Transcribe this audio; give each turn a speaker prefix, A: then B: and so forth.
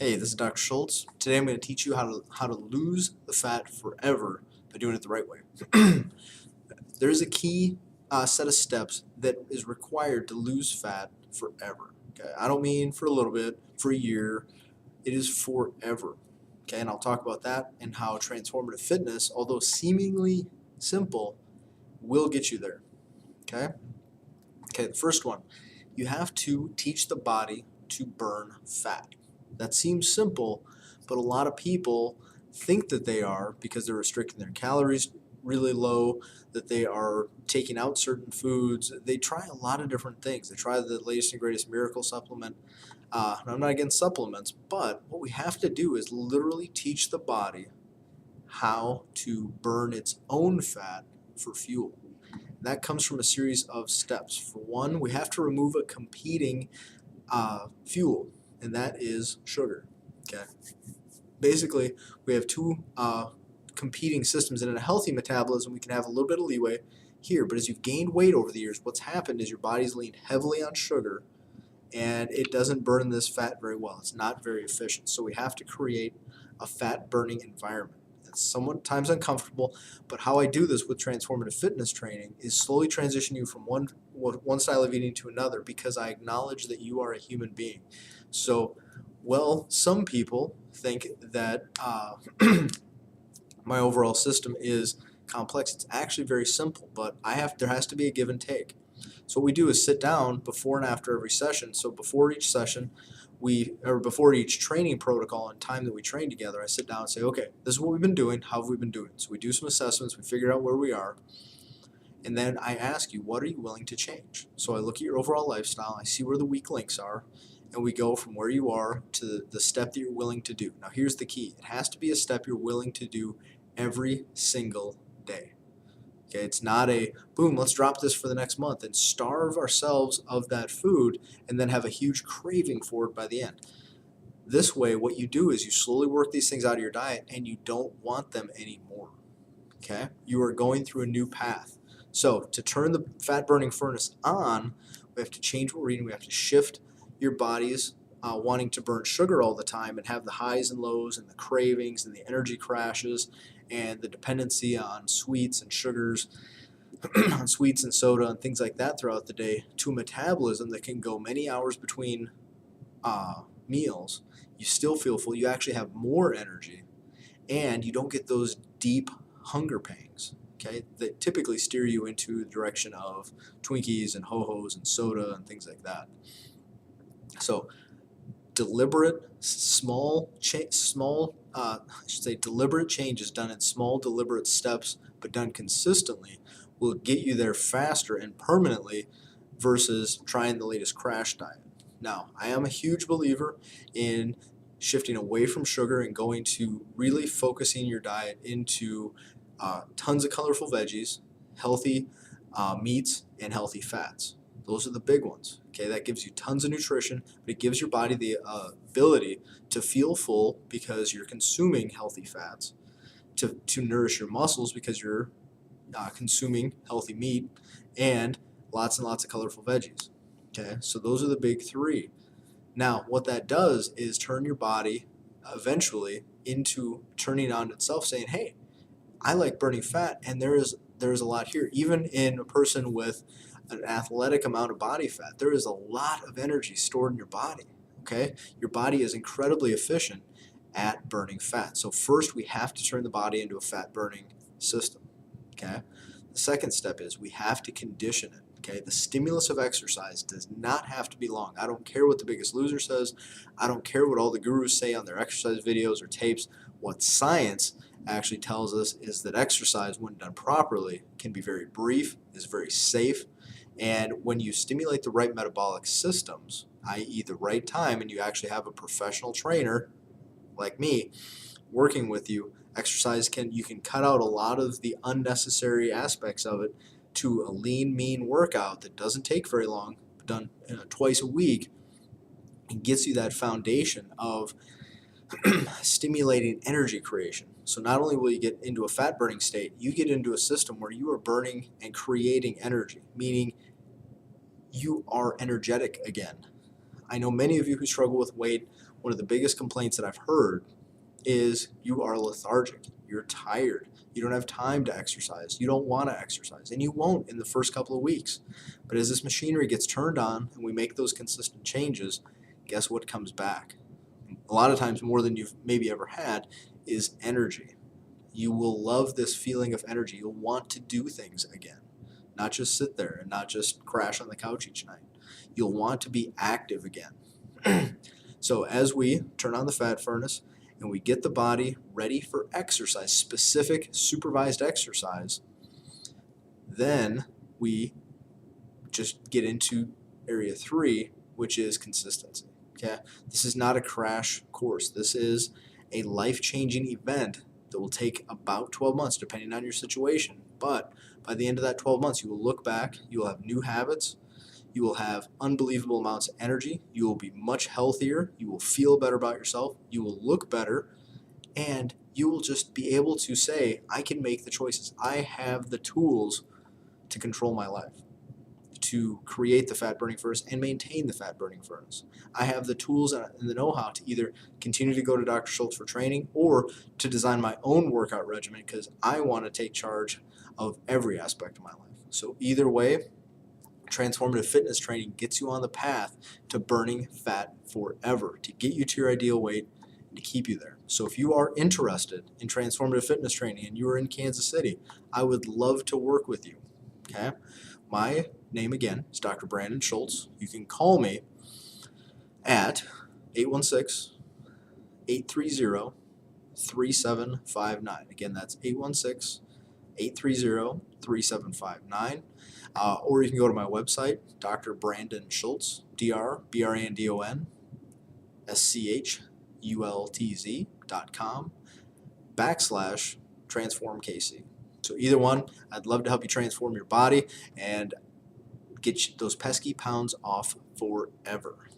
A: Hey, this is Dr. Schultz. Today I'm going to teach you how to lose the fat forever by doing it the right way. There's a key set of steps that is required to lose fat forever. Okay, I don't mean for a little bit, for a year. It is forever. Okay, and I'll talk about that and how transformative fitness, although seemingly simple, will get you there. Okay. Okay, the first one, you have to teach the body to burn fat. That seems simple, but a lot of people think that they are because they're restricting their calories really low, that they are taking out certain foods. They try a lot of different things. They try the latest and greatest miracle supplement. I'm not against supplements, but what we have to do is literally teach the body how to burn its own fat for fuel. That comes from a series of steps. For one, we have to remove a competing fuel, and that is sugar. Okay. Basically, we have two competing systems, and in a healthy metabolism, we can have a little bit of leeway here. But as you've gained weight over the years, what's happened is your body's leaned heavily on sugar, and it doesn't burn this fat very well. It's not very efficient. So we have to create a fat burning environment. It's sometimes uncomfortable, but how I do this with transformative fitness training is slowly transition you from one style of eating to another because I acknowledge that you are a human being. So, well, some people think that my overall system is complex. It's actually very simple, but there has to be a give and take. So what we do is sit down before and after every session. So before each session, before each training protocol and time that we train together, I sit down and say, okay, this is what we've been doing. How have we been doing? So we do some assessments. We figure out where we are. And then I ask you, what are you willing to change? So I look at your overall lifestyle. I see where the weak links are. And we go from where you are to the step that you're willing to do. Now here's the key. It has to be a step you're willing to do every single day. Okay, it's not a boom, let's drop this for the next month and starve ourselves of that food and then have a huge craving for it by the end. This way, what you do is you slowly work these things out of your diet and you don't want them anymore. Okay, you are going through a new path. So, to turn the fat burning furnace on, we have to change what we're eating. We have to shift your body's wanting to burn sugar all the time and have the highs and lows and the cravings and the energy crashes and the dependency on sweets and sugars, on sweets and soda and things like that throughout the day to a metabolism that can go many hours between meals. You still feel full. You actually have more energy, and you don't get those deep hunger pangs. Okay, that typically steer you into the direction of Twinkies and Ho-Hos and soda and things like that. So deliberate, deliberate changes done in small, deliberate steps, but done consistently, will get you there faster and permanently versus trying the latest crash diet. Now, I am a huge believer in shifting away from sugar and going to really focusing your diet into tons of colorful veggies, healthy meats, and healthy fats. Those are the big ones. Okay, that gives you tons of nutrition, but it gives your body the ability to feel full because you're consuming healthy fats, to nourish your muscles because you're consuming healthy meat, and lots of colorful veggies. Okay, so those are the big three. Now, what that does is turn your body eventually into turning on itself, saying, "Hey, I like burning fat, and there's a lot here." Even in a person with an athletic amount of body fat, there is a lot of energy stored in your body. Okay, your body is incredibly efficient at burning fat. So first, we have to turn the body into a fat burning system. Okay, the second step is we have to condition it. Okay, the stimulus of exercise does not have to be long. I don't care what the Biggest Loser says. I don't care what all the gurus say on their exercise videos or tapes. What science actually tells us is that exercise, when done properly, can be very brief, is very safe, and when you stimulate the right metabolic systems, i.e. the right time, and you actually have a professional trainer like me working with you, you can cut out a lot of the unnecessary aspects of it to a lean, mean workout that doesn't take very long, done twice a week, and gets you that foundation of stimulating energy creation. So not only will you get into a fat burning state, you get into a system where you are burning and creating energy, meaning you are energetic again. I know many of you who struggle with weight, one of the biggest complaints that I've heard is you are lethargic, you're tired, you don't have time to exercise, you don't want to exercise, and you won't in the first couple of weeks. But as this machinery gets turned on and we make those consistent changes, guess what comes back? A lot of times more than you've maybe ever had is energy. You will love this feeling of energy. You'll want to do things again, not just sit there and not just crash on the couch each night. You'll want to be active again. So as we turn on the fat furnace and we get the body ready for exercise, specific supervised exercise, then we just get into area 3, which is consistency. Okay? This is not a crash course. This is a life-changing event that will take about 12 months, depending on your situation. But by the end of that 12 months, you will look back, you will have new habits, you will have unbelievable amounts of energy, you will be much healthier, you will feel better about yourself, you will look better, and you will just be able to say, I can make the choices. I have the tools to control my life, to create the fat burning furnace and maintain the fat burning furnace. I have the tools and the know-how to either continue to go to Dr. Schultz for training or to design my own workout regimen because I want to take charge of every aspect of my life. So either way, transformative fitness training gets you on the path to burning fat forever, to get you to your ideal weight and to keep you there. So if you are interested in transformative fitness training and you are in Kansas City, I would love to work with you. Okay? My name again is Dr. Brandon Schultz. You can call me at 816-830-3759. Again, that's 816-830-3759. Or you can go to my website, Dr. Brandon Schultz, DrBrandonSchultz.com/transformKC. So either one, I'd love to help you transform your body and get those pesky pounds off forever.